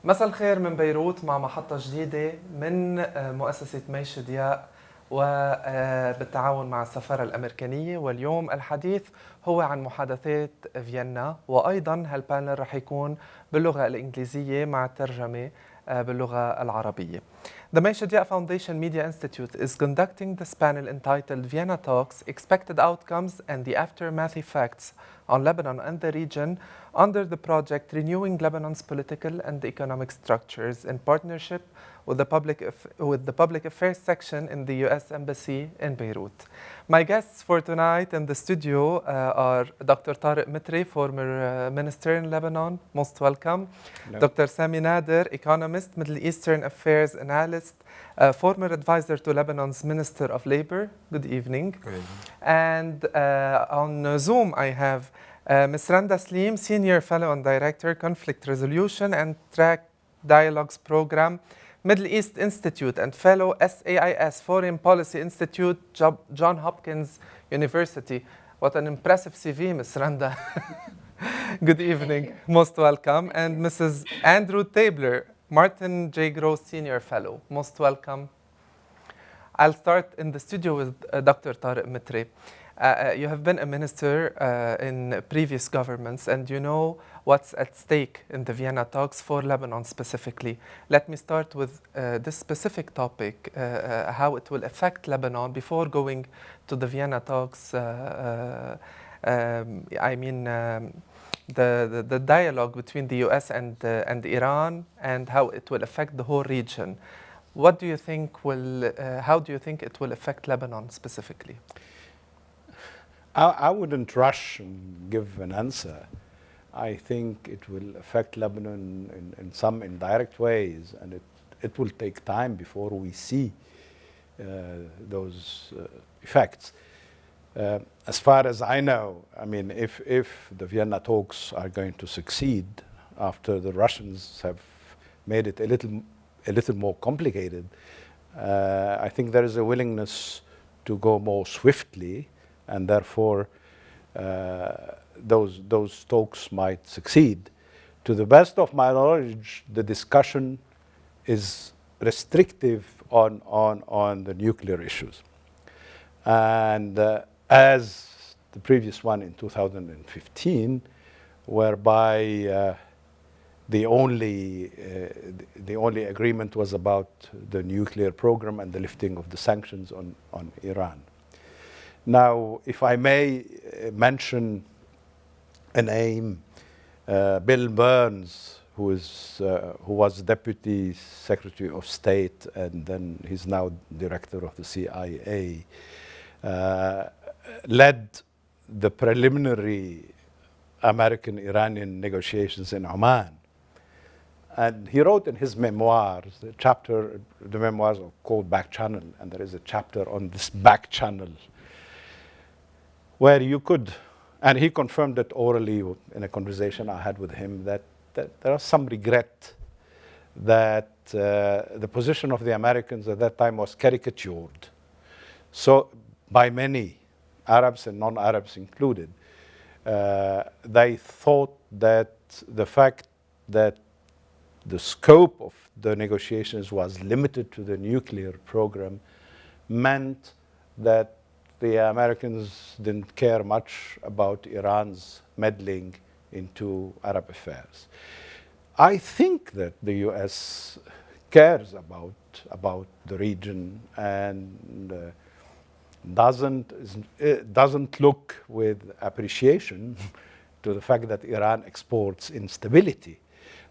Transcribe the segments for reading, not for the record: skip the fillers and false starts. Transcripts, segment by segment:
مساء الخير من بيروت مع محطة جديدة من مؤسسة ميش ضياء وبالتعاون مع السفارة الأمريكانية. واليوم الحديث هو عن محادثات فيينا، وأيضا هالبانل رح يكون باللغة الإنجليزية مع الترجمة باللغة العربية. The Maish Dia Foundation Media Institute is conducting this panel entitled Vienna Talks, Expected Outcomes and the Aftermath Effects on Lebanon and the Region under the project Renewing Lebanon's Political and Economic Structures in partnership with the Public Affairs section in the U.S. Embassy in Beirut. My guests for tonight in the studio are Dr. Tariq Mitri, former minister in Lebanon, most welcome. Hello. Dr. Sami Nader, economist, Middle Eastern Affairs analyst, former advisor to Lebanon's Minister of Labor. Good evening. Good evening. And on Zoom I have Ms. Randa Slim, Senior Fellow and Director, Conflict Resolution and Track Dialogues Program, Middle East Institute, and Fellow SAIS, Foreign Policy Institute, John Hopkins University. What an impressive CV, Ms. Randa. Good evening, most welcome. And Mrs. Andrew Tabler, Martin J. Gross Senior Fellow, most welcome. I'll start in the studio with Dr. Tariq Mitri. You have been a minister in previous governments, and you know what's at stake in the Vienna talks for Lebanon specifically. Let me start with this specific topic, how it will affect Lebanon before going to the Vienna talks. The dialogue between the US and Iran, and how it will affect the whole region. What do you think how do you think it will affect Lebanon specifically? I wouldn't rush and give an answer. I think it will affect Lebanon in some indirect ways, and it will take time before we see those effects. As far as I know, I mean, if the Vienna talks are going to succeed after the Russians have made it a little more complicated, I think there is a willingness to go more swiftly, and therefore those talks might succeed. To the best of my knowledge, the discussion is restrictive on the nuclear issues. And as the previous one in 2015, whereby the only agreement was about the nuclear program and the lifting of the sanctions on Iran. Now, if I may mention a name, Bill Burns, who was Deputy Secretary of State, and then he's now Director of the CIA, led the preliminary American-Iranian negotiations in Oman. And he wrote in his memoirs, the memoirs are called Back Channel, and there is a chapter on this back channel, where you could, and he confirmed it orally in a conversation I had with him, that there was some regret that the position of the Americans at that time was caricatured. So by many, Arabs and non-Arabs included, they thought that the fact that the scope of the negotiations was limited to the nuclear program meant that the Americans didn't care much about Iran's meddling into Arab affairs. I think that the US cares about the region and doesn't look with appreciation to the fact that Iran exports instability.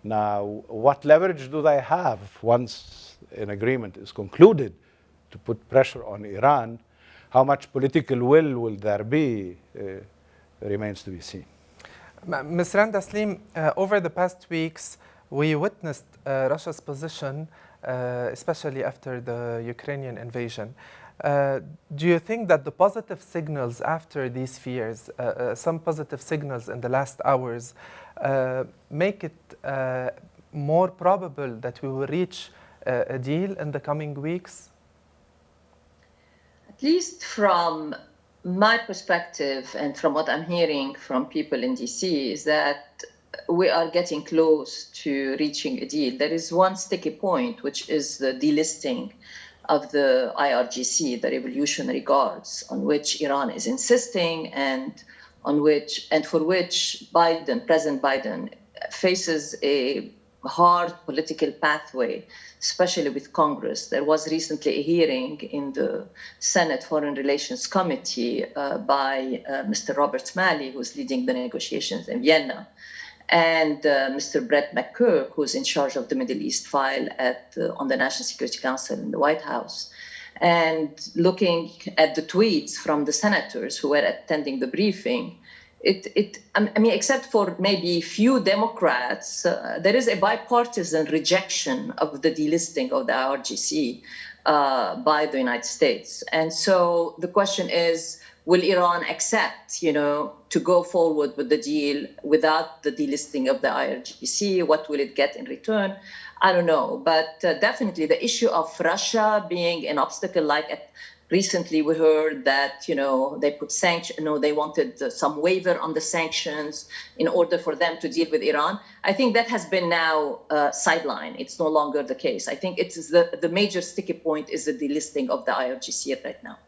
Now, what leverage do they have once an agreement is concluded to put pressure on Iran? How much political will there be remains to be seen. Ms. Randa Slim, over the past weeks, we witnessed Russia's position, especially after the Ukrainian invasion. Do you think that the positive signals after these fears, some positive signals in the last hours, make it more probable that we will reach a deal in the coming weeks? At least from my perspective and from what I'm hearing from people in DC is that we are getting close to reaching a deal. There is one sticky point, which is the delisting of the IRGC, the Revolutionary Guards, on which Iran is insisting, and for which President Biden faces a hard political pathway, especially with Congress. There was recently a hearing in the Senate Foreign Relations Committee by Mr. Robert Malley, who's leading the negotiations in Vienna, and Mr. Brett McCurk, who's in charge of the Middle East file on the National Security Council in the White House. And looking at the tweets from the senators who were attending the briefing, except for maybe few Democrats, there is a bipartisan rejection of the delisting of the IRGC by the United States. And so the question is, will Iran accept, to go forward with the deal without the delisting of the IRGC? What will it get in return? I don't know. But definitely the issue of Russia being an obstacle, recently we heard that, they put they wanted some waiver on the sanctions in order for them to deal with Iran. I think that has been now sidelined. It's no longer the case. I think it's the major sticky point is the delisting of the IRGC right now.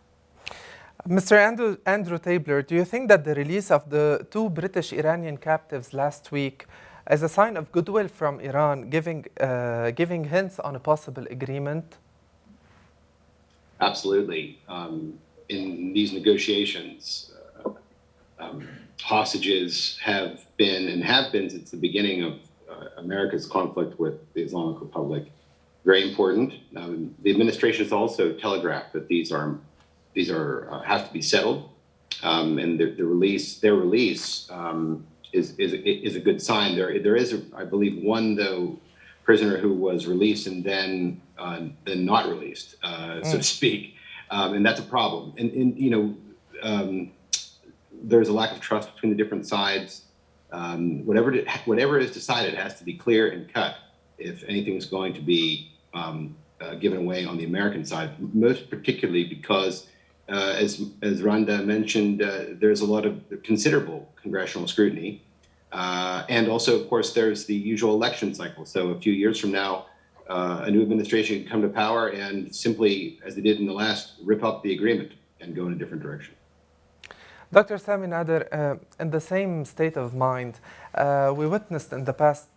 Mr. Andrew Tabler, do you think that the release of the 2 British Iranian captives last week is a sign of goodwill from Iran, giving hints on a possible agreement? Absolutely. In these negotiations, hostages have been since the beginning of America's conflict with the Islamic Republic very important. The administration has also telegraphed that these have to be settled, and their release is a good sign. There is, I believe, one prisoner who was released and then not released, so to speak, and that's a problem. And there's a lack of trust between the different sides. Whatever is decided has to be clear and cut if anything is going to be given away on the American side, most particularly because, as Randa mentioned, there's a lot of considerable congressional scrutiny. And also, of course, there's the usual election cycle. So a few years from now, a new administration can come to power and simply, as they did in the last, rip up the agreement and go in a different direction. Dr. Sami Nader, in the same state of mind, we witnessed in the past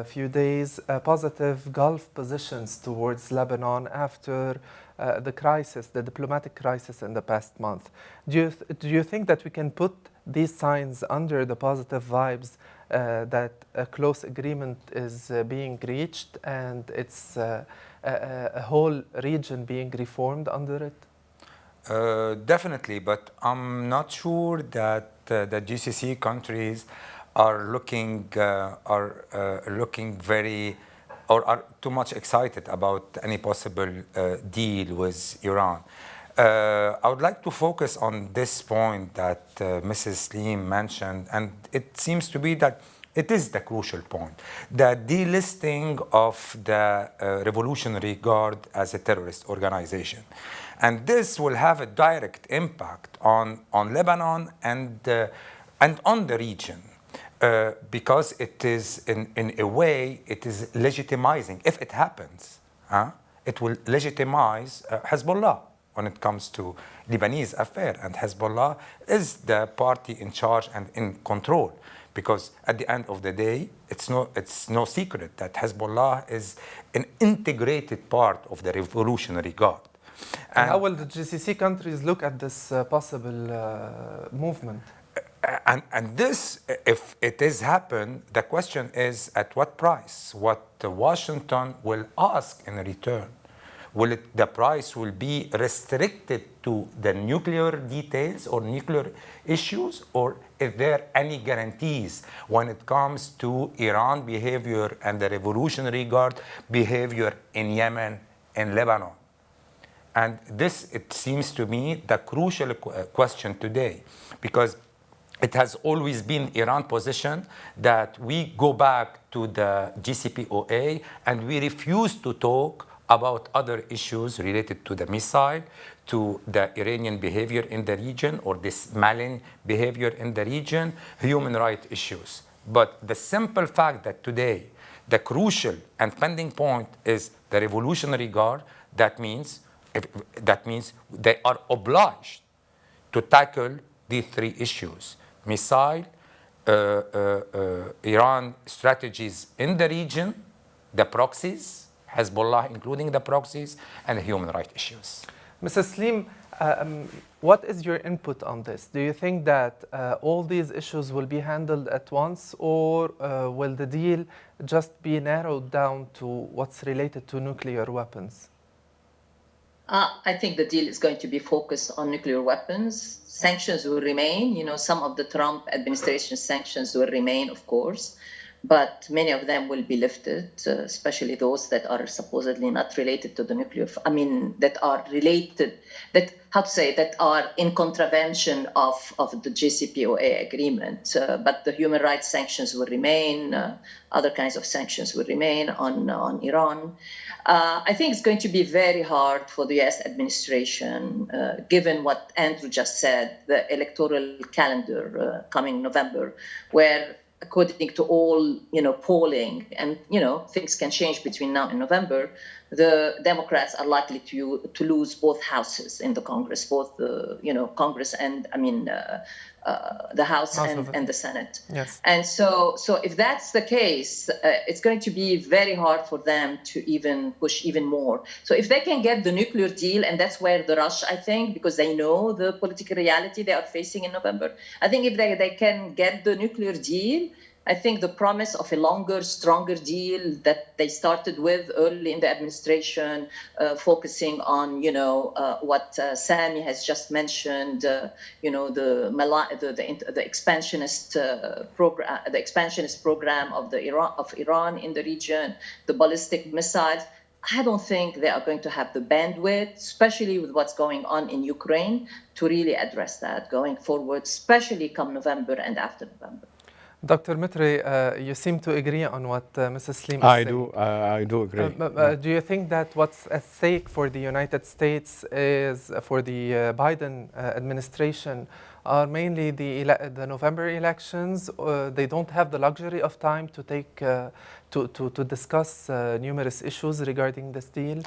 few days positive Gulf positions towards Lebanon after the diplomatic crisis in the past month. Do you think that we can put these signs under the positive vibes that a close agreement is being reached and it's a whole region being reformed under it? Definitely, but I'm not sure that the GCC countries are looking very or are too much excited about any possible deal with Iran. I would like to focus on this point that Mrs. Saleem mentioned, and it seems to be that it is the crucial point, the delisting of the Revolutionary Guard as a terrorist organization. And this will have a direct impact on Lebanon and on the region. Because it is, in a way, it is legitimizing. If it happens, it will legitimize Hezbollah when it comes to Lebanese affair. And Hezbollah is the party in charge and in control. Because at the end of the day, it's no secret that Hezbollah is an integrated part of the Revolutionary Guard. And how will the GCC countries look at this possible movement? And this, if it is happen, the question is at what price? What Washington will ask in return? The price will be restricted to the nuclear details or nuclear issues, or is there any guarantees when it comes to Iran behavior and the Revolutionary Guard behavior in Yemen and Lebanon? And this, it seems to me, the crucial question today, because it has always been Iran's position that we go back to the JCPOA and we refuse to talk about other issues related to the missile, to the Iranian behavior in the region or this malign behavior in the region, human rights issues. But the simple fact that today the crucial and pending point is the Revolutionary Guard, that means they are obliged to tackle these three issues: missile, Iran strategies in the region, the proxies, Hezbollah including the proxies, and human rights issues. Mrs. Slim, what is your input on this? Do you think that all these issues will be handled at once, or will the deal just be narrowed down to what's related to nuclear weapons? I think the deal is going to be focused on nuclear weapons. Sanctions will remain. Some of the Trump administration sanctions will remain, of course, but many of them will be lifted, especially those that are supposedly not related to the nuclear. That are related, that are in contravention of the JCPOA agreement. But the human rights sanctions will remain. Other kinds of sanctions will remain on Iran. I think it's going to be very hard for the U.S. administration, given what Andrew just said, the electoral calendar coming November, where according to all polling, and things can change between now and November, the Democrats are likely to lose both houses in the Congress, both the Congress and the House and the Senate. Yes. And so if that's the case, it's going to be very hard for them to even push even more. So if they can get the nuclear deal, and that's where the rush, I think, because they know the political reality they are facing in November, I think if they can get the nuclear deal, I think the promise of a longer, stronger deal that they started with early in the administration, focusing on, what Sami has just mentioned, the expansionist program of Iran in the region, the ballistic missiles. I don't think they are going to have the bandwidth, especially with what's going on in Ukraine, to really address that going forward, especially come November and after November. Dr. Mitri, you seem to agree on what Mrs. Slim is saying. I do agree. Do you think that what's at stake for the United States is, for the Biden administration, are mainly the November elections? They don't have the luxury of time to take to discuss numerous issues regarding this deal?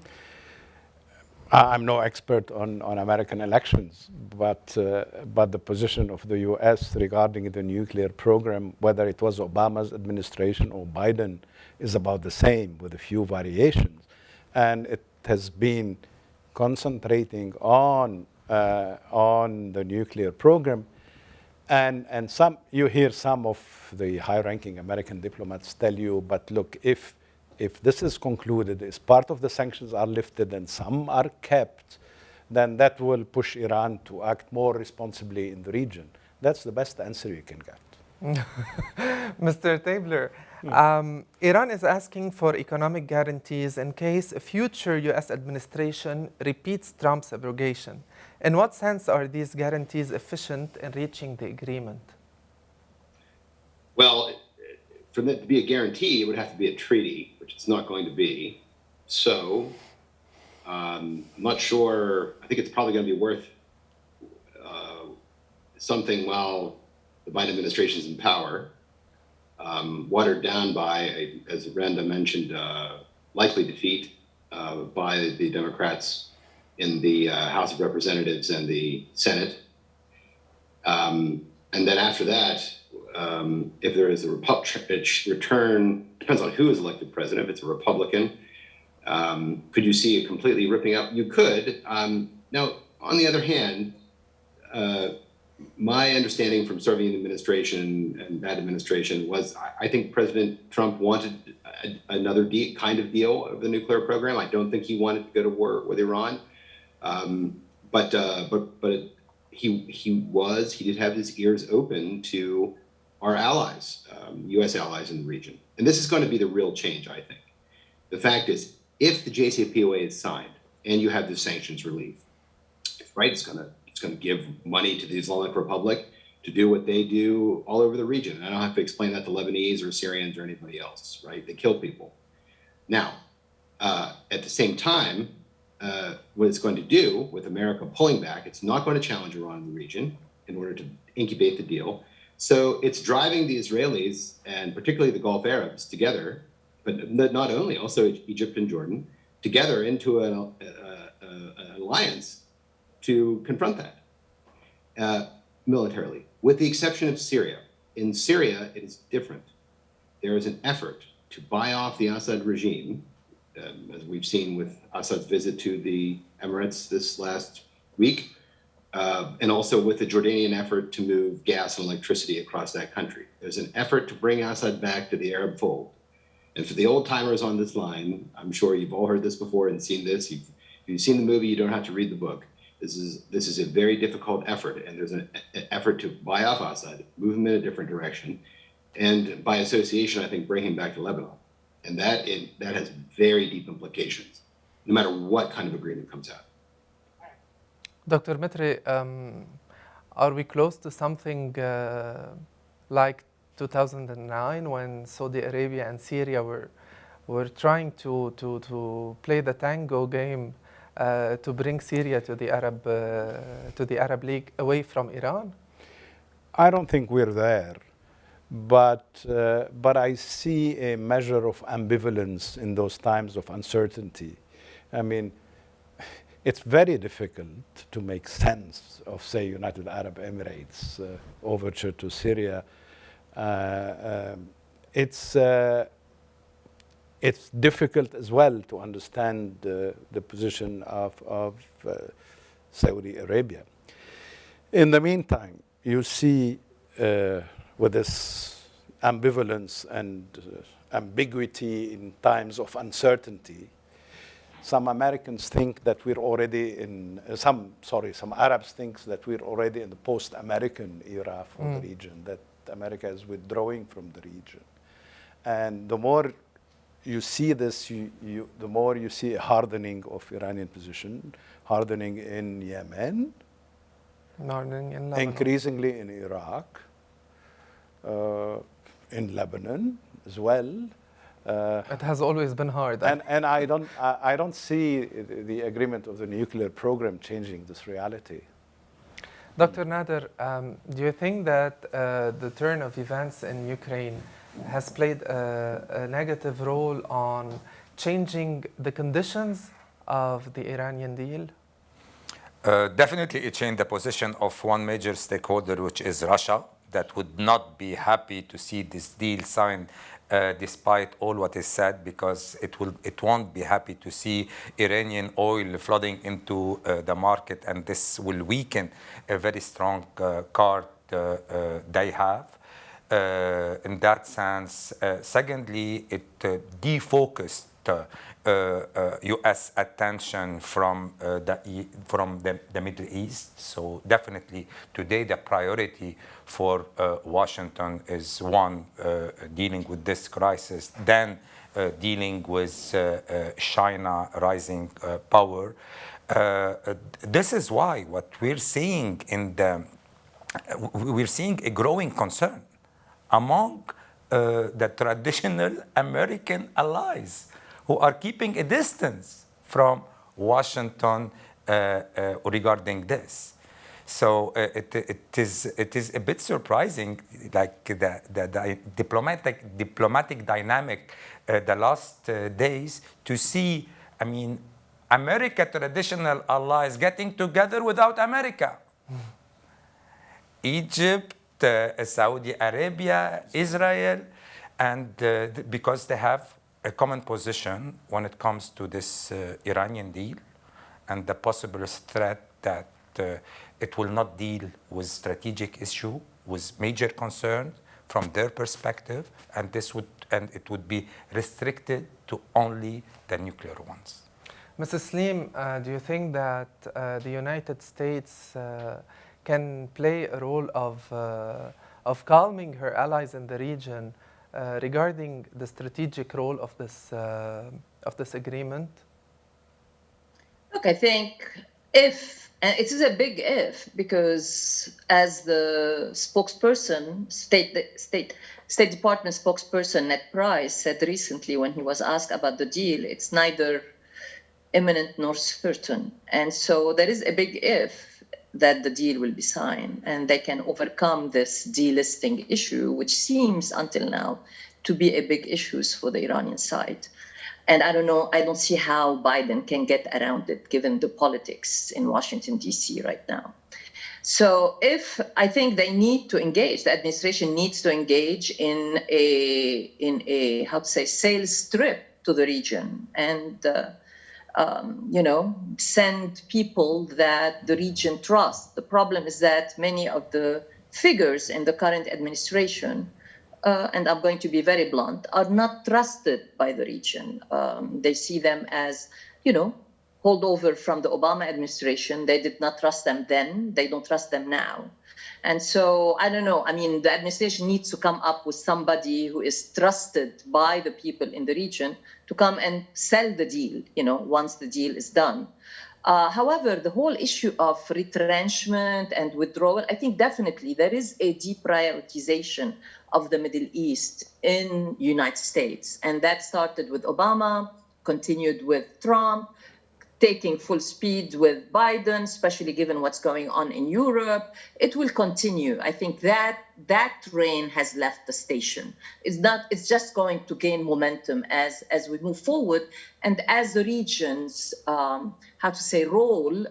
I'm no expert on American elections, but the position of the U.S. regarding the nuclear program, whether it was Obama's administration or Biden, is about the same with a few variations. And it has been concentrating on the nuclear program. And you hear some of the high-ranking American diplomats tell you, but look, if this is concluded, if part of the sanctions are lifted and some are kept, then that will push Iran to act more responsibly in the region. That's the best answer you can get. Mr. Tabler, Iran is asking for economic guarantees in case a future U.S. administration repeats Trump's abrogation. In what sense are these guarantees efficient in reaching the agreement? Well, for that to be a guarantee, it would have to be a treaty, which it's not going to be. So I'm not sure. I think it's probably going to be worth something while the Biden administration is in power, watered down by, as Randa mentioned, likely defeat by the Democrats in the House of Representatives and the Senate. And then after that, if there is a return, depends on who is elected president. If it's a Republican, could you see it completely ripping up? You could. Now, on the other hand, my understanding from serving in the administration and that administration was I think President Trump wanted another kind of deal of the nuclear program. I don't think he wanted to go to war with Iran. But he did have his ears open to our allies, U.S. allies in the region. And this is going to be the real change, I think. The fact is, if the JCPOA is signed and you have the sanctions relief, right, it's going to give money to the Islamic Republic to do what they do all over the region. I don't have to explain that to Lebanese or Syrians or anybody else, right? They kill people. Now, at the same time, what it's going to do with America pulling back, it's not going to challenge Iran in the region in order to incubate the deal. So it's driving the Israelis and particularly the Gulf Arabs together, but not only, also Egypt and Jordan, together into an alliance to confront that militarily, with the exception of Syria. In Syria, it is different. There is an effort to buy off the Assad regime, as we've seen with Assad's visit to the Emirates this last week, and also with the Jordanian effort to move gas and electricity across that country. There's an effort to bring Assad back to the Arab fold. And for the old timers on this line, I'm sure you've all heard this before and seen this. If you've seen the movie, you don't have to read the book. This is a very difficult effort, and there's an effort to buy off Assad, move him in a different direction, and by association, I think, bring him back to Lebanon. And that has very deep implications, no matter what kind of agreement comes out. Dr. Mitri, are we close to something like 2009 when Saudi Arabia and Syria were trying to play the tango game to bring Syria to the Arab League away from Iran? I don't think we're there, but I see a measure of ambivalence in those times of uncertainty. I mean, it's very difficult to make sense of, say, United Arab Emirates overture to Syria. It's difficult as well to understand the position of Saudi Arabia. In the meantime, you see with this ambivalence and ambiguity in times of uncertainty, some Americans think that we're already in, some Arabs think that we're already in the post-American era for the region, that America is withdrawing from the region. And the more you see this, the more you see a hardening of Iranian position, hardening in Yemen, increasingly in Iraq, in Lebanon as well. It has always been hard. And I don't see the agreement of the nuclear program changing this reality. Dr. Nader, do you think that the turn of events in Ukraine has played a negative role on changing the conditions of the Iranian deal? Definitely it changed the position of one major stakeholder, which is Russia, that would not be happy to see this deal signed despite all what is said, because it won't be happy to see Iranian oil flooding into the market, and this will weaken a very strong card they have. In that sense, secondly, it defocused U.S. attention from the Middle East. So definitely today the priority for Washington is one, dealing with this crisis, then dealing with China rising power. This is why what we're seeing we're seeing a growing concern among the traditional American allies who are keeping a distance from Washington regarding this. So it is a bit surprising, like the diplomatic dynamic the last days, to see, I mean, America traditional allies getting together without America. Egypt, Saudi Arabia, Israel, and because they have a common position when it comes to this Iranian deal and the possible threat that it will not deal with strategic issue, with major concerns from their perspective, and it would be restricted to only the nuclear ones. Mrs. Slim, do you think that the United States can play a role of calming her allies in the region regarding the strategic role of this agreement? Look, I think if, and it is a big if, because as the spokesperson, State Department spokesperson Ned Price said recently when he was asked about the deal, it's neither imminent nor certain. And so there is a big if. that the deal will be signed and they can overcome this delisting issue, which seems until now to be a big issue for the Iranian side. And I don't know, I don't see how Biden can get around it given the politics in Washington, D.C. right now. So I think they need to engage, the administration needs to engage in a how to say, sales trip to the region and, send people that the region trusts. The problem is that many of the figures in the current administration, and I'm going to be very blunt, are not trusted by the region. They see them as, holdover from the Obama administration. They did not trust them then. They don't trust them now. And so, I don't know. I mean, the administration needs to come up with somebody who is trusted by the people in the region to come and sell the deal, once the deal is done. However, the whole issue of retrenchment and withdrawal, I think definitely there is a deprioritization of the Middle East in the United States. And that started with Obama, continued with Trump, taking full speed with Biden, especially given what's going on in Europe. It will continue. I think that train has left the station. It's just going to gain momentum as we move forward and as the region's, role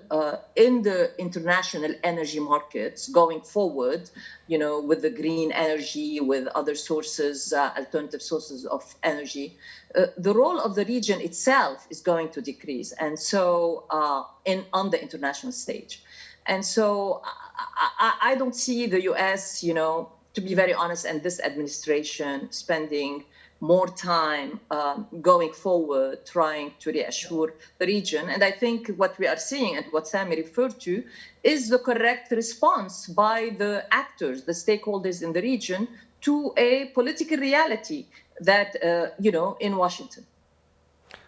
in the international energy markets going forward, with the green energy, with other sources, alternative sources of energy, the role of the region itself is going to decrease. And so on the international stage. And so I don't see the US, to be very honest, and this administration spending more time going forward, trying to reassure the region. And I think what we are seeing and what Sami referred to is the correct response by the actors, the stakeholders in the region, to a political reality that, in Washington.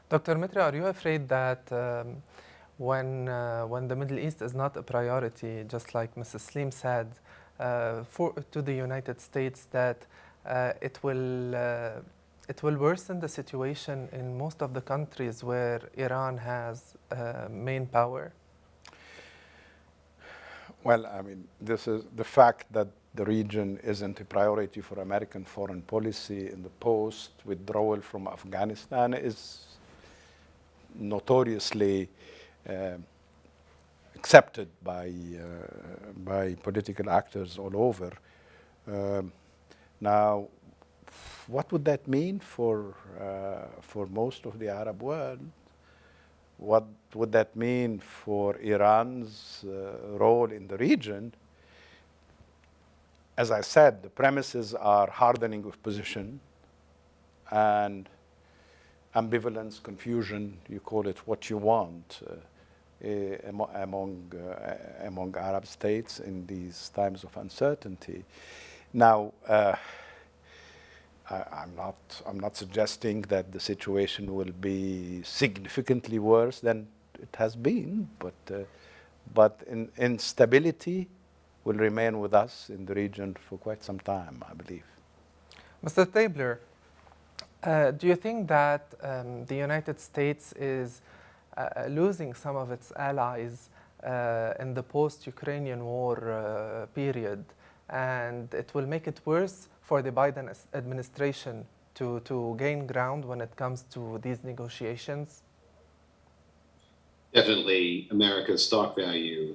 Dr. Mitra, are you afraid that when the Middle East is not a priority, just like Mrs. Slim said, to the United States, that it will worsen the situation in most of the countries where Iran has main power? Well, I mean, this is the fact that the region isn't a priority for American foreign policy in the post-withdrawal from Afghanistan is notoriously accepted by political actors all over. Now, what would that mean for most of the Arab world? What would that mean for Iran's role in the region? As I said, the premises are hardening of position and ambivalence, confusion, you call it what you want, among Arab states in these times of uncertainty. Now, I'm not suggesting that the situation will be significantly worse than it has been, but instability will remain with us in the region for quite some time, I believe. Mr. Tabler, do you think that the United States is losing some of its allies in the post-Ukrainian war period, and it will make it worse for the Biden administration to gain ground when it comes to these negotiations? Definitely, America's stock value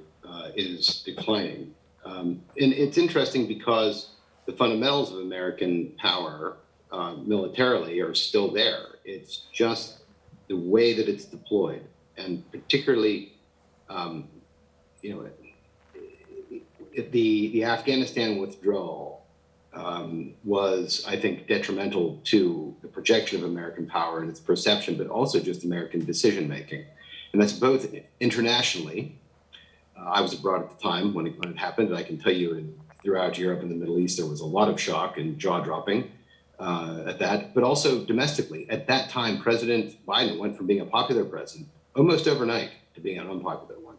is declining. And it's interesting because the fundamentals of American power militarily are still there. It's just the way that it's deployed, and particularly, the Afghanistan withdrawal was, I think, detrimental to the projection of American power and its perception, but also just American decision making, and that's both internationally. I was abroad at the time when it happened, and I can tell you throughout Europe and the Middle East, there was a lot of shock and jaw-dropping at that, but also domestically. At that time, President Biden went from being a popular president almost overnight to being an unpopular one.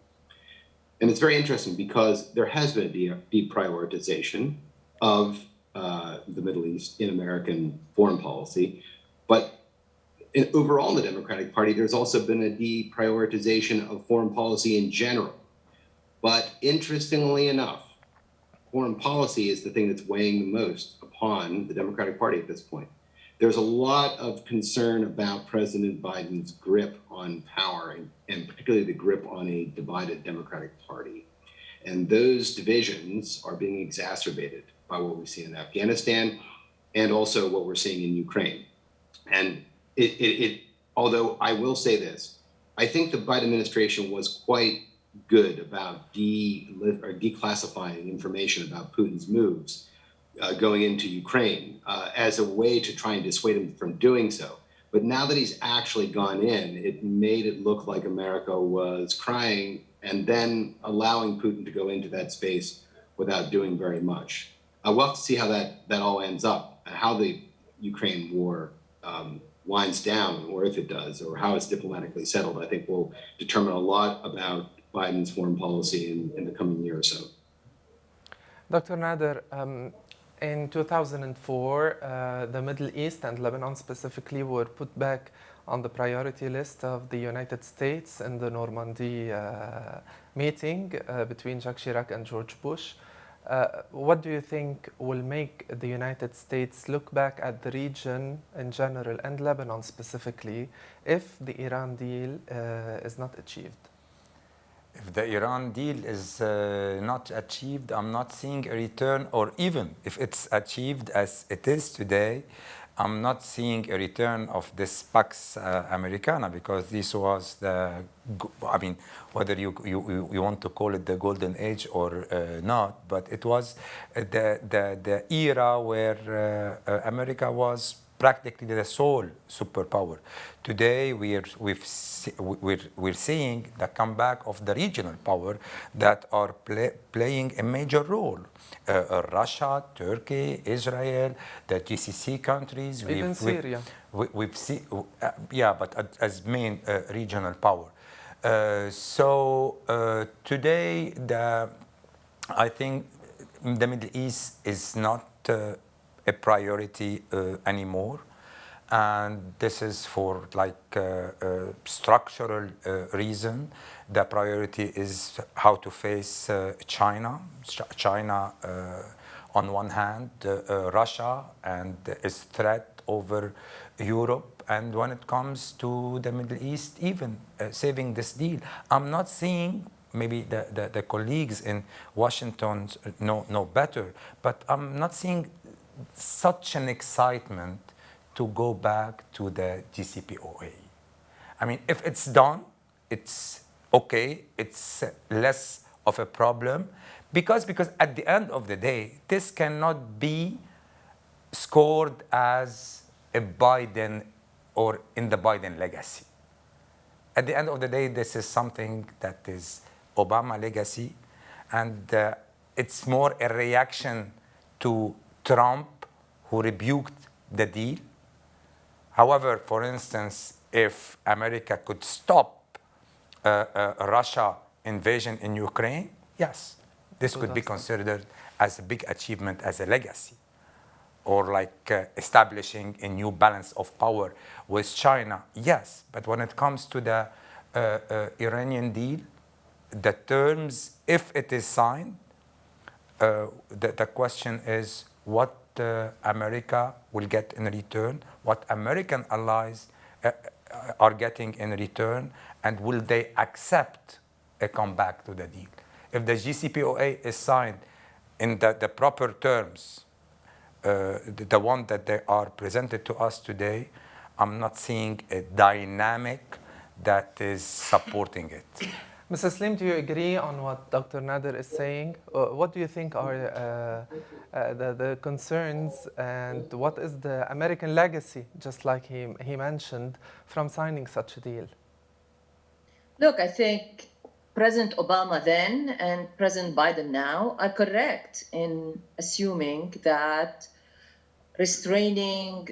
And it's very interesting because there has been a deprioritization of the Middle East in American foreign policy, but overall in the Democratic Party, there's also been a deprioritization of foreign policy in general. But interestingly enough, foreign policy is the thing that's weighing the most upon the Democratic Party at this point. There's a lot of concern about President Biden's grip on power, and particularly the grip on a divided Democratic Party. And those divisions are being exacerbated by what we see in Afghanistan and also what we're seeing in Ukraine. And although I will say this, I think the Biden administration was quite good about declassifying information about Putin's moves going into Ukraine as a way to try and dissuade him from doing so. But now that he's actually gone in, it made it look like America was crying and then allowing Putin to go into that space without doing very much. We'll have to see how that all ends up, and how the Ukraine war winds down, or if it does, or how it's diplomatically settled. I think will determine a lot about Biden's foreign policy in the coming year or so. Dr. Nader, in 2004, the Middle East and Lebanon specifically were put back on the priority list of the United States in the Normandy meeting between Jacques Chirac and George Bush. What do you think will make the United States look back at the region in general and Lebanon specifically if the Iran deal is not achieved? If the Iran deal is not achieved, I'm not seeing a return, or even if it's achieved as it is today, I'm not seeing a return of this Pax Americana, because this was whether you want to call it the golden age or not, but it was the era where America was practically the sole superpower. Today, we're seeing the comeback of the regional power that are playing a major role. Russia, Turkey, Israel, the GCC countries. Even Syria. We've seen, but as main regional power. Today, I think the Middle East is not a priority anymore, and this is for structural reason. The priority is how to face China. China on one hand, Russia and its threat over Europe, and when it comes to the Middle East, even saving this deal. I'm not seeing, maybe the colleagues in Washington know better, but I'm not seeing such an excitement to go back to the JCPOA. I mean, if it's done, it's okay, it's less of a problem, because at the end of the day, this cannot be scored as a Biden or in the Biden legacy. At the end of the day, this is something that is Obama legacy, and it's more a reaction to Trump, who rebuked the deal. However, for instance, if America could stop Russia invasion in Ukraine, yes, this could be considered as a big achievement, as a legacy, or establishing a new balance of power with China, yes. But when it comes to the Iranian deal, the terms, if it is signed, the question is what America will get in return, what American allies are getting in return, and will they accept a comeback to the deal? If the JCPOA is signed in the proper terms, the one that they are presented to us today, I'm not seeing a dynamic that is supporting it. Mr. Slim, do you agree on what Dr. Nader is saying? What do you think are the concerns, and what is the American legacy, just like he mentioned, from signing such a deal? Look, I think President Obama then and President Biden now are correct in assuming that restraining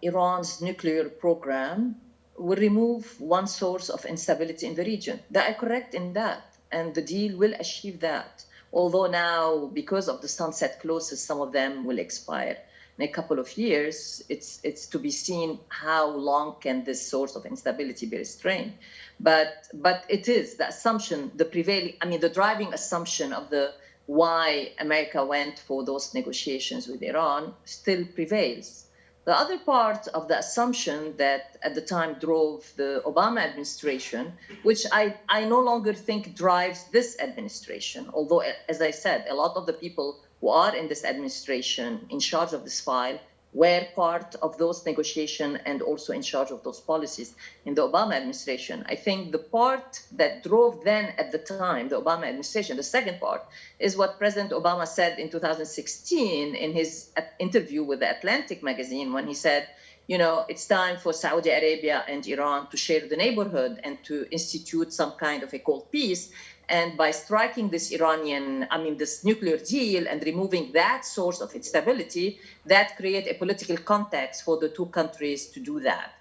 Iran's nuclear program will remove one source of instability in the region. They are correct in that, and the deal will achieve that. Although now, because of the sunset clauses, some of them will expire. in a couple of years, it's to be seen how long can this source of instability be restrained. But it is the assumption, the prevailing, I mean, the driving assumption of the why America went for those negotiations with Iran still prevails. The other part of the assumption that at the time drove the Obama administration, which I no longer think drives this administration, although, as I said, a lot of the people who are in this administration in charge of this file were part of those negotiations and also in charge of those policies in the Obama administration. I think the part that drove then at the time, the Obama administration, the second part, is what President Obama said in 2016 in his interview with the Atlantic magazine when he said, you know, it's time for Saudi Arabia and Iran to share the neighborhood and to institute some kind of a cold peace. And by striking this this nuclear deal and removing that source of instability, that create a political context for the two countries to do that.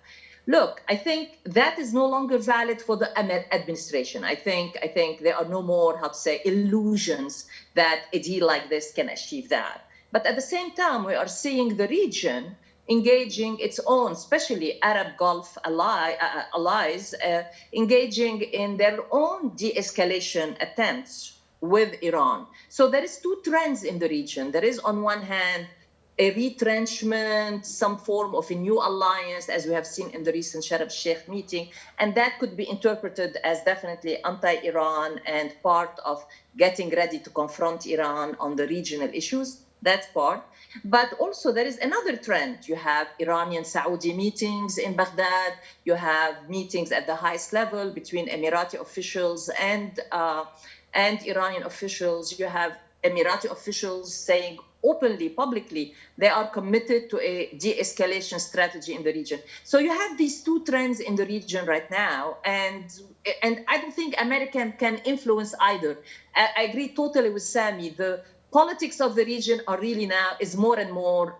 Look, I think that is no longer valid for the administration. I think there are no more, illusions that a deal like this can achieve that. But at the same time, we are seeing the region engaging its own, especially Arab Gulf allies, engaging in their own de-escalation attempts with Iran. So there is two trends in the region. There is, on one hand, a retrenchment, some form of a new alliance, as we have seen in the recent Sharm el-Sheikh meeting, and that could be interpreted as definitely anti-Iran and part of getting ready to confront Iran on the regional issues. That's part. But also there is another trend. You have Iranian-Saudi meetings in Baghdad. You have meetings at the highest level between Emirati officials and Iranian officials. You have Emirati officials saying openly, publicly, they are committed to a de-escalation strategy in the region. So you have these two trends in the region right now, and I don't think America can influence either. I agree totally with Sami. The politics of the region are really now more and more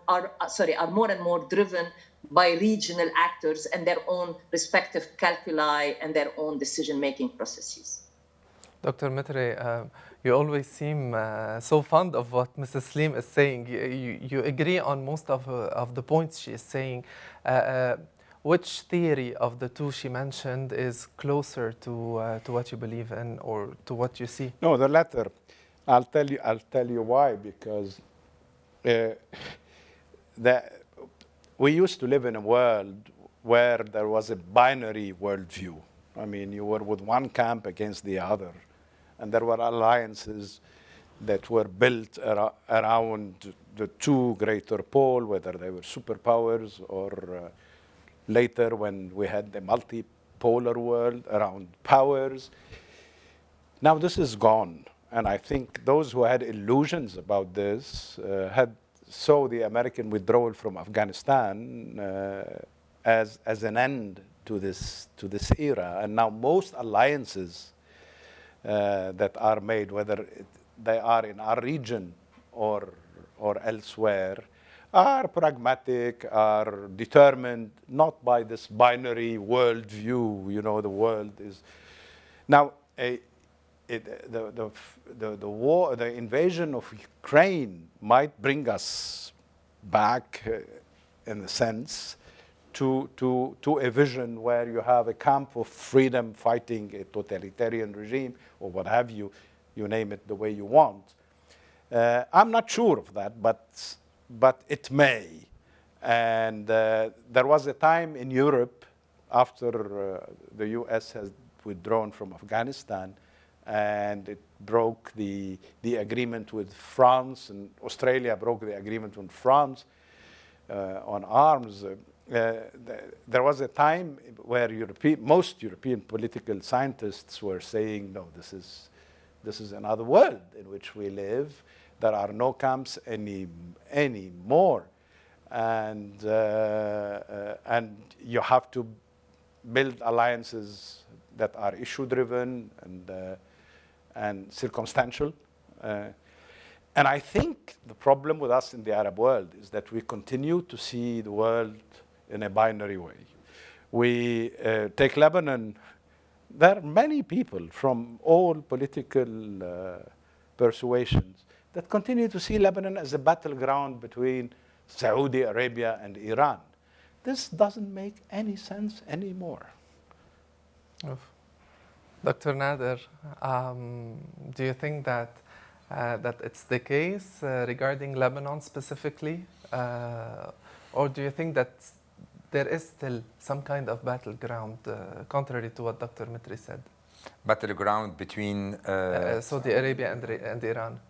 driven by regional actors and their own respective calculi and their own decision-making processes. Dr. Mitre, you always seem so fond of what Mrs. Saleem is saying. You agree on most of the points she is saying. Which theory of the two she mentioned is closer to what you believe in or to what you see? No, the latter. I'll tell you why, because we used to live in a world where there was a binary worldview. I mean, you were with one camp against the other, and there were alliances that were built around the two greater pole, whether they were superpowers or later when we had the multipolar world around powers. Now this is gone. And I think those who had illusions about this saw the American withdrawal from Afghanistan as an end to this era. And now most alliances that are made, whether they are in our region or elsewhere, are pragmatic, are determined not by this binary worldview. You know, the world is now the war, the invasion of Ukraine might bring us back, in a sense, to a vision where you have a camp of freedom fighting a totalitarian regime or what have you, you name it the way you want. I'm not sure of that, but it may. And there was a time in Europe after the US has withdrawn from Afghanistan, and it broke the agreement with France, and Australia broke the agreement with France on arms. There was a time where most European political scientists were saying, no, this is another world in which we live. There are no camps anymore, and you have to build alliances that are issue-driven and circumstantial. And I think the problem with us in the Arab world is that we continue to see the world in a binary way. We take Lebanon. There are many people from all political persuasions that continue to see Lebanon as a battleground between Saudi Arabia and Iran. This doesn't make any sense anymore. Oof. Dr. Nader, do you think that that it's the case regarding Lebanon specifically, or do you think that there is still some kind of battleground, contrary to what Dr. Mitri said? Battleground between Saudi Arabia and Iran?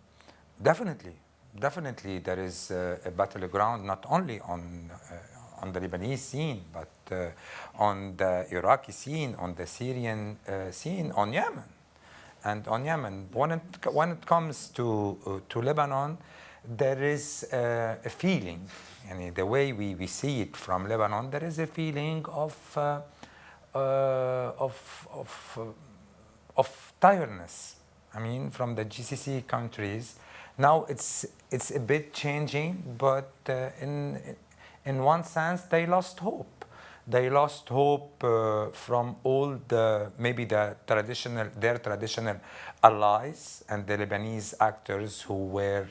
Definitely there is a battleground not only on the Lebanese scene, but on the Iraqi scene, on the Syrian scene, on Yemen. And on Yemen, when it comes to Lebanon, there is a feeling, and the way we see it from Lebanon, there is a feeling of tiredness. I mean, from the GCC countries. Now it's a bit changing, but in one sense, they lost hope. They lost hope from all their traditional allies and the Lebanese actors who were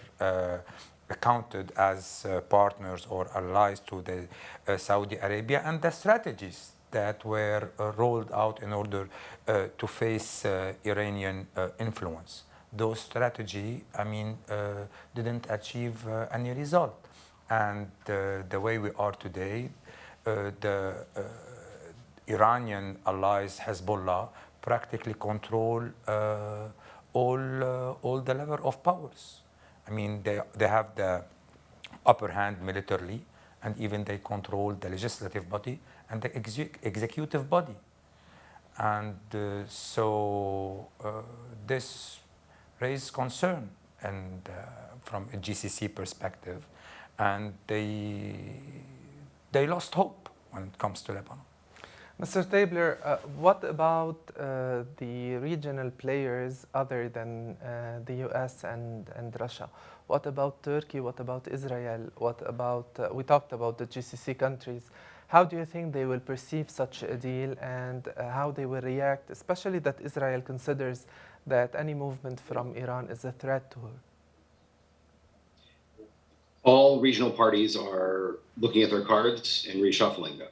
counted as partners or allies to the Saudi Arabia, and the strategies that were rolled out in order to face Iranian influence. Those strategy, didn't achieve any result. And the way we are today, the Iranian allies, Hezbollah, practically control all the level of powers. I mean, they have the upper hand militarily, and even they control the legislative body and the executive body. And so this raised concern, and from a GCC perspective, and they lost hope when it comes to Lebanon. Mr. Tabler, what about the regional players other than the US and Russia? What about Turkey? What about Israel? What about, we talked about the GCC countries. How do you think they will perceive such a deal, and how they will react, especially that Israel considers that any movement from Iran is a threat to her? All regional parties are looking at their cards and reshuffling them.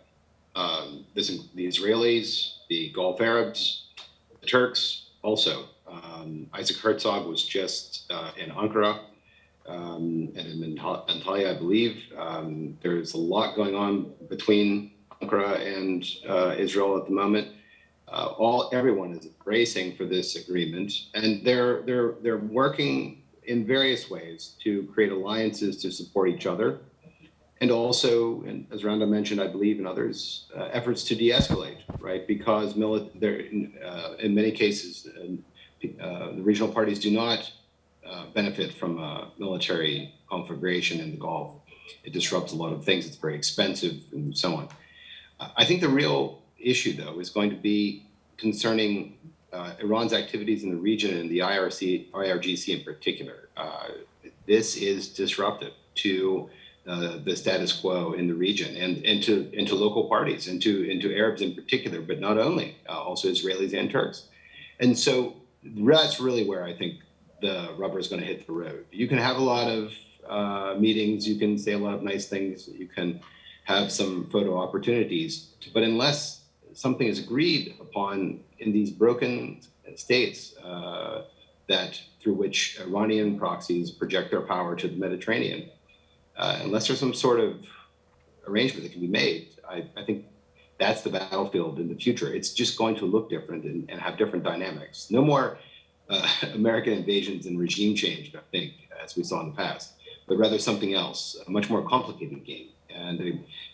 The Israelis, the Gulf Arabs, the Turks also. Isaac Herzog was just in Ankara and in Antalya, I believe. There's a lot going on between Ankara and Israel at the moment. Everyone is bracing for this agreement, and they're working in various ways to create alliances to support each other, and also, and as Randa mentioned, I believe, and others, efforts to de-escalate, right? Because in many cases, the regional parties do not benefit from a military conflagration in the Gulf. It disrupts a lot of things. It's very expensive and so on. I think the real issue, though, is going to be concerning Iran's activities in the region and the IRGC in particular. This is disruptive to the status quo in the region, and into local parties, into Arabs in particular, but not only, also Israelis and Turks. And so that's really where I think the rubber is going to hit the road. You can have a lot of meetings, you can say a lot of nice things, you can have some photo opportunities, but unless something is agreed upon in these broken states that through which Iranian proxies project their power to the Mediterranean, unless there's some sort of arrangement that can be made, I think that's the battlefield in the future. It's just going to look different and have different dynamics. No more American invasions and regime change, I think, as we saw in the past, but rather something else, a much more complicated game, and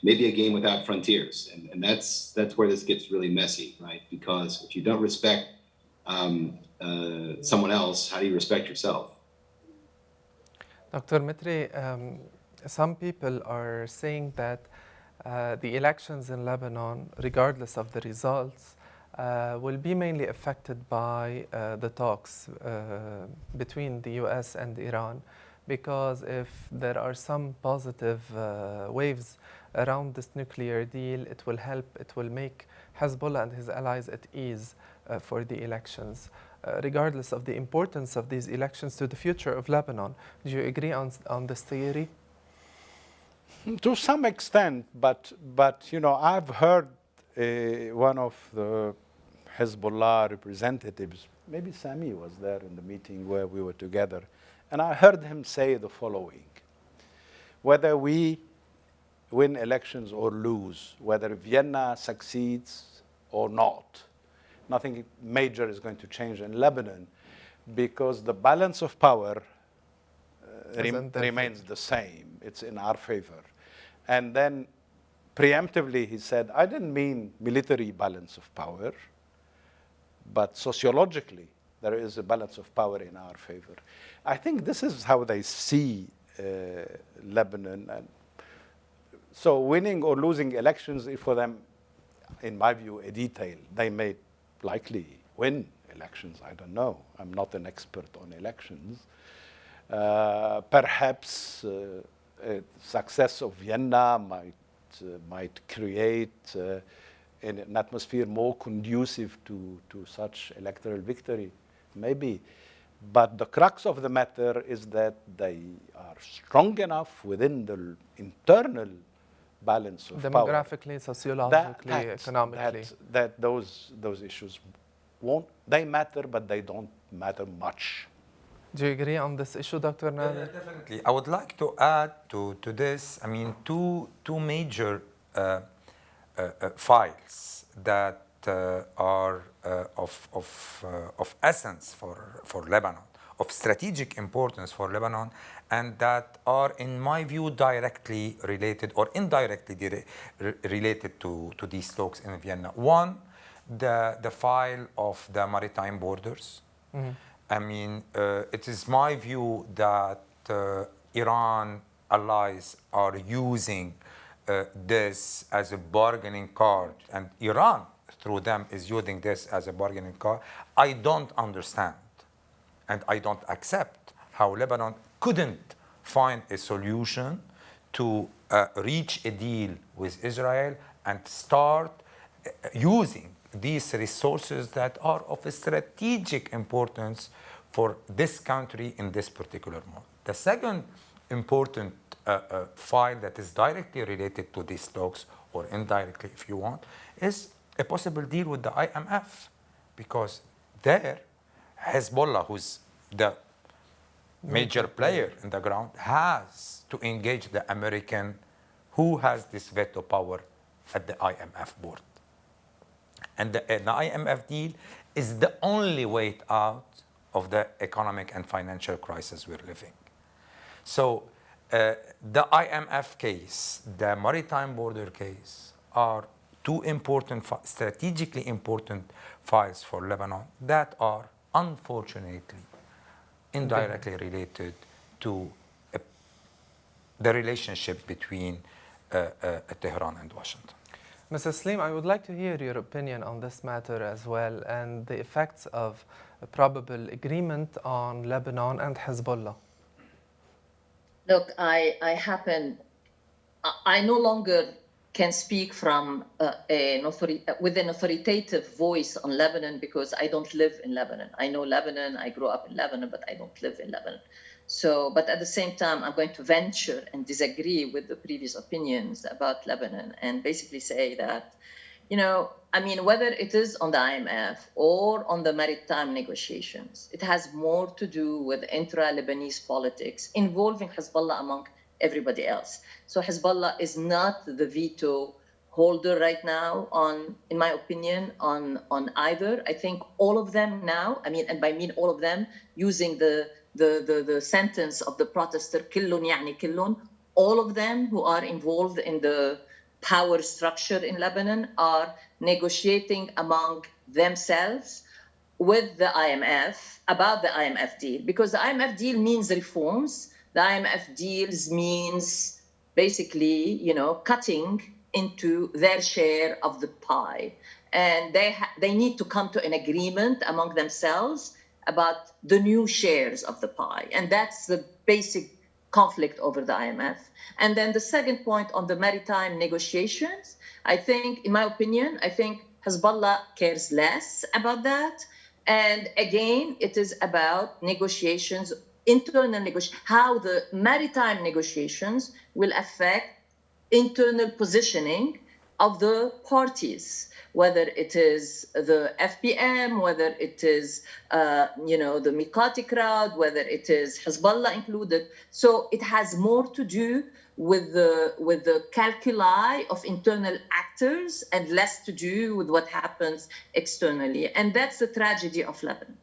maybe a game without frontiers. And that's where this gets really messy, right? Because if you don't respect someone else, how do you respect yourself? Dr. Mitri, some people are saying that the elections in Lebanon, regardless of the results, will be mainly affected by the talks between the US and Iran, because if there are some positive waves around this nuclear deal, it will help, it will make Hezbollah and his allies at ease for the elections. Regardless of the importance of these elections to the future of Lebanon, do you agree on this theory? To some extent, but you know, I've heard one of the Hezbollah representatives, maybe Sami was there in the meeting where we were together, and I heard him say the following: whether we win elections or lose, whether Vienna succeeds or not, nothing major is going to change in Lebanon, because the balance of power remains the same. It's in our favor. And then preemptively he said, I didn't mean military balance of power, but sociologically there is a balance of power in our favor. I think this is how they see Lebanon. And so winning or losing elections is for them, in my view, a detail. They may likely win elections, I don't know. I'm not an expert on elections. Perhaps success of Vienna might create an atmosphere more conducive to such electoral victory, maybe. But the crux of the matter is that they are strong enough within the internal balance of power. Demographically, sociologically, economically. That those issues they matter, but they don't matter much. Do you agree on this issue, Dr. Nader? Definitely. I would like to add to this, I mean, two major files that are of essence for Lebanon, of strategic importance for Lebanon, and that are, in my view, directly related or indirectly related to these talks in Vienna. One, the file of the maritime borders. Mm-hmm. I mean, it is my view that Iran allies are using this as a bargaining card, and Iran, through them, is using this as a bargaining card. I don't understand, and I don't accept how Lebanon couldn't find a solution to reach a deal with Israel and start using these resources that are of a strategic importance for this country in this particular moment. The second important file that is directly related to these talks, or indirectly if you want, is a possible deal with the IMF. Because there, Hezbollah, who's the major player in the ground, has to engage the American, who has this veto power at the IMF board. And the IMF deal is the only way out of the economic and financial crisis we're living. So the IMF case, the maritime border case, are two important, strategically important files for Lebanon that are unfortunately indirectly related to the relationship between Tehran and Washington. Mr. Saleem, I would like to hear your opinion on this matter as well, and the effects of a probable agreement on Lebanon and Hezbollah. Look, I no longer can speak from with an authoritative voice on Lebanon, because I don't live in Lebanon. I know Lebanon, I grew up in Lebanon, but I don't live in Lebanon. So, but at the same time, I'm going to venture and disagree with the previous opinions about Lebanon and basically say that, you know, I mean, whether it is on the IMF or on the maritime negotiations, it has more to do with intra-Lebanese politics involving Hezbollah among everybody else. So Hezbollah is not the veto holder right now on, in my opinion, on either. I think all of them now, I mean, and by mean all of them, using the sentence of the protester, كلٌ يعني كلٌ, all of them who are involved in the power structure in Lebanon are negotiating among themselves with the IMF about the IMF deal, because the IMF deal means reforms. The IMF deals means basically, you know, cutting into their share of the pie, and they need to come to an agreement among themselves about the new shares of the pie, and that's the basic conflict over the IMF. And then the second point on the maritime negotiations, I think, in my opinion, I think Hezbollah cares less about that. And again, it is about negotiations, internal negotiations, how the maritime negotiations will affect internal positioning of the parties, whether it is the FPM, whether it is, the Mikati crowd, whether it is Hezbollah included. So it has more to do with the calculi of internal actors and less to do with what happens externally. And that's the tragedy of Lebanon.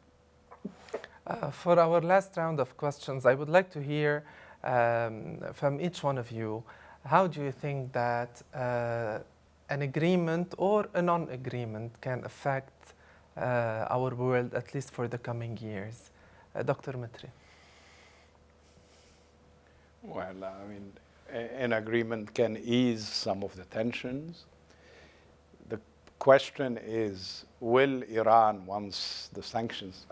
For our last round of questions, I would like to hear from each one of you, how do you think that an agreement or a non-agreement can affect our world, at least for the coming years? Dr. Mitri. Well, I mean, an agreement can ease some of the tensions. The question is, will Iran, once the sanctions,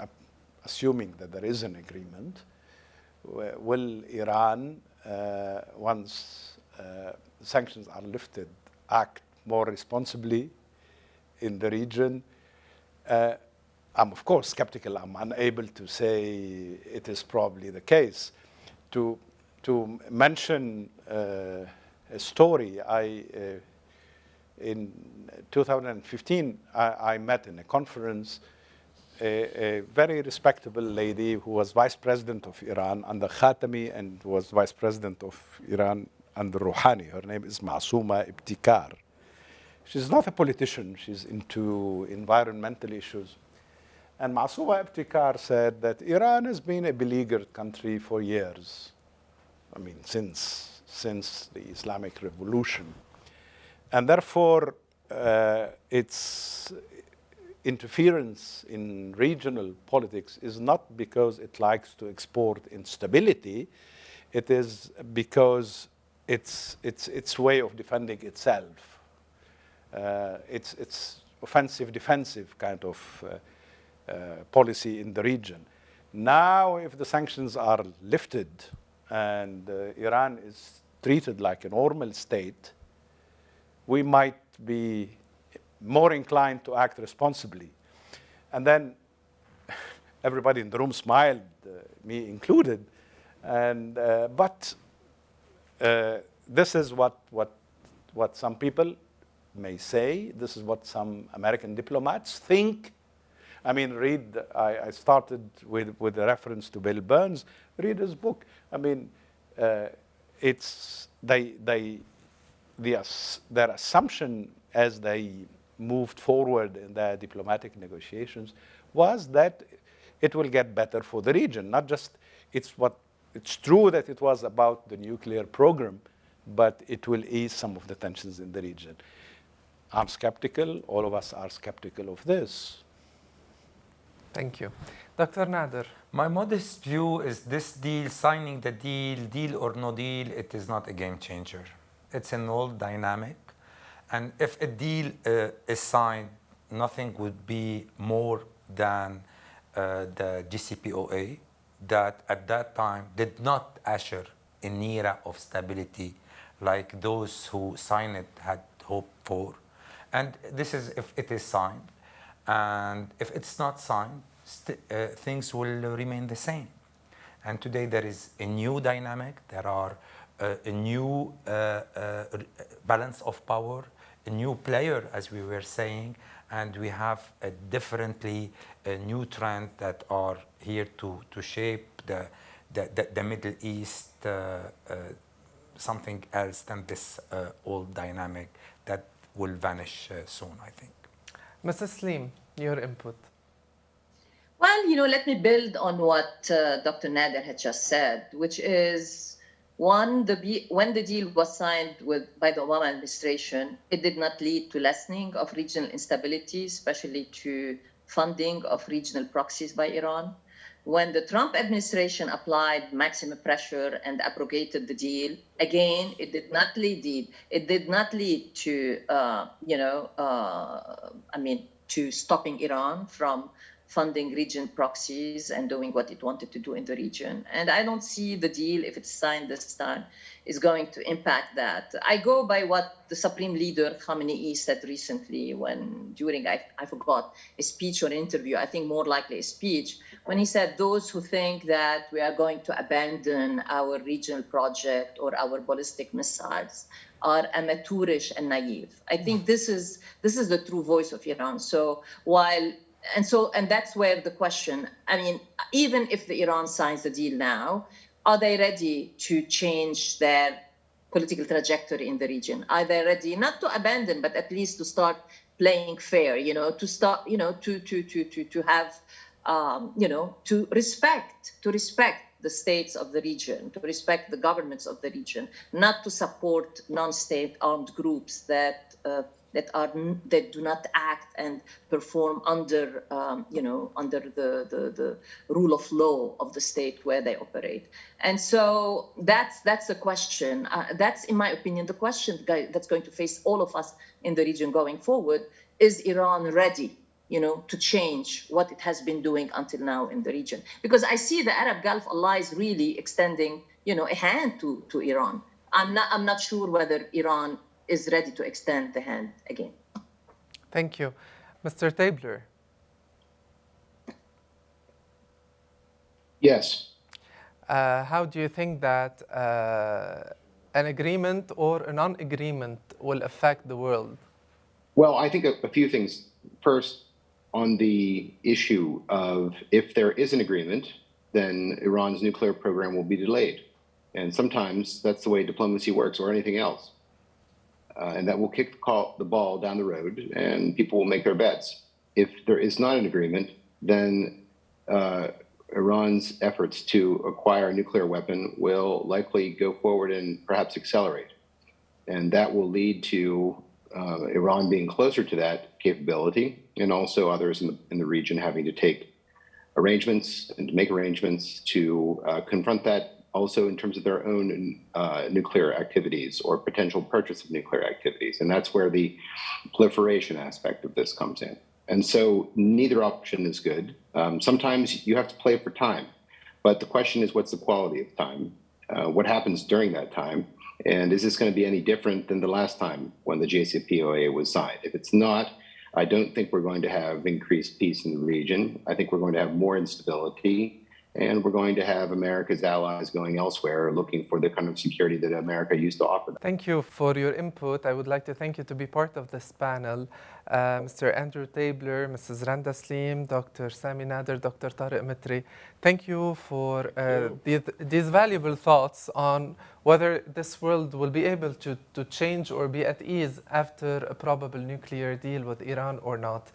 assuming that there is an agreement, will Iran, once sanctions are lifted, act more responsibly in the region? I'm of course skeptical. I'm unable to say it is probably the case. To mention a story, in 2015, I met in a conference a very respectable lady who was vice president of Iran under Khatami and was vice president of Iran under Rouhani. Her name is Masouma Ibtikar. She's not a politician. She's into environmental issues. And Masouma Ibtikar said that Iran has been a beleaguered country for years. I mean, since the Islamic Revolution. And therefore, its interference in regional politics is not because it likes to export instability. It is because its way of defending itself. It's offensive, defensive kind of policy in the region. Now, if the sanctions are lifted and Iran is treated like a normal state, we might be more inclined to act responsibly. And then everybody in the room smiled, me included. And but this is what some people may say. This is what some American diplomats think. I mean, I started with a reference to Bill Burns. Read his book. I mean, it's their assumption as they moved forward in their diplomatic negotiations was that it will get better for the region. Not just it's true that it was about the nuclear program, but it will ease some of the tensions in the region. I'm skeptical. All of us are skeptical of this. Thank you. Dr. Nader. My modest view is this deal, signing the deal or no deal, it is not a game changer. It's an old dynamic. And if a deal is signed, nothing would be more than the JCPOA that at that time did not usher an era of stability like those who signed it had hoped for. And this is if it is signed. And if it's not signed, things will remain the same. And today there is a new dynamic. There are a new balance of power, a new player, as we were saying, and we have a new trend that are here to shape the Middle East, something else than this old dynamic that will vanish soon, I think. Mrs. Slim, your input. Well, let me build on what Dr. Nader had just said, which is, one, when the deal was signed by the Obama administration, it did not lead to lessening of regional instability, especially to funding of regional proxies by Iran. When the Trump administration applied maximum pressure and abrogated the deal, again, it did not lead to, to stopping Iran from funding region proxies and doing what it wanted to do in the region. And I don't see the deal, if it's signed this time, is going to impact that. I go by what the Supreme Leader Khamenei said recently during, I forgot, a speech or an interview, I think more likely a speech, when he said those who think that we are going to abandon our regional project or our ballistic missiles are amateurish and naive. I think this is the true voice of Iran. So and that's where the question, I mean, even if the Iran signs the deal now, are they ready to change their political trajectory in the region? Are they ready not to abandon, but at least to start playing fair, to start, to have, to respect the states of the region, to respect the governments of the region, not to support non-state armed groups that do not act and perform under under the rule of law of the state where they operate. And so that's the question. That's, in my opinion, the question that's going to face all of us in the region going forward. Is Iran ready, to change what it has been doing until now in the region? Because I see the Arab Gulf allies really extending, a hand to Iran. I'm not sure whether Iran is ready to extend the hand again. Thank you. Mr. Tabler. Yes. How do you think that an agreement or a non-agreement will affect the world? Well, I think a few things. First, on the issue of if there is an agreement, then Iran's nuclear program will be delayed. And sometimes that's the way diplomacy works, or anything else. And that will kick the ball down the road, and people will make their bets. If there is not an agreement, then Iran's efforts to acquire a nuclear weapon will likely go forward and perhaps accelerate. And that will lead to Iran being closer to that capability, and also others in the region having to take arrangements and to make arrangements to confront that, also in terms of their own nuclear activities or potential purchase of nuclear activities. And that's where the proliferation aspect of this comes in. And so neither option is good. Sometimes you have to play for time, but the question is, what's the quality of time? What happens during that time? And is this going to be any different than the last time when the JCPOA was signed? If it's not, I don't think we're going to have increased peace in the region. I think we're going to have more instability, and we're going to have America's allies going elsewhere, looking for the kind of security that America used to offer them. Thank you for your input. I would like to thank you to be part of this panel. Mr. Andrew Tabler, Mrs. Randa Saleem, Dr. Sami Nader, Dr. Tariq Mitri. Thank you for these valuable thoughts on whether this world will be able to change or be at ease after a probable nuclear deal with Iran or not.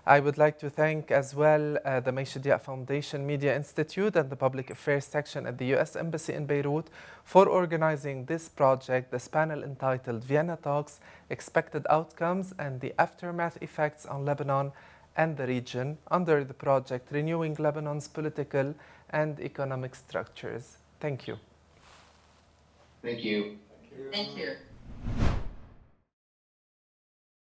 I would like to thank as well the Maishidia Foundation Media Institute and the Public Affairs section at the U.S. Embassy in Beirut for organizing this project, this panel entitled Vienna Talks, Expected Outcomes and the Aftermath Effects on Lebanon and the Region, under the project Renewing Lebanon's Political and Economic Structures. Thank you. Thank you. Thank you.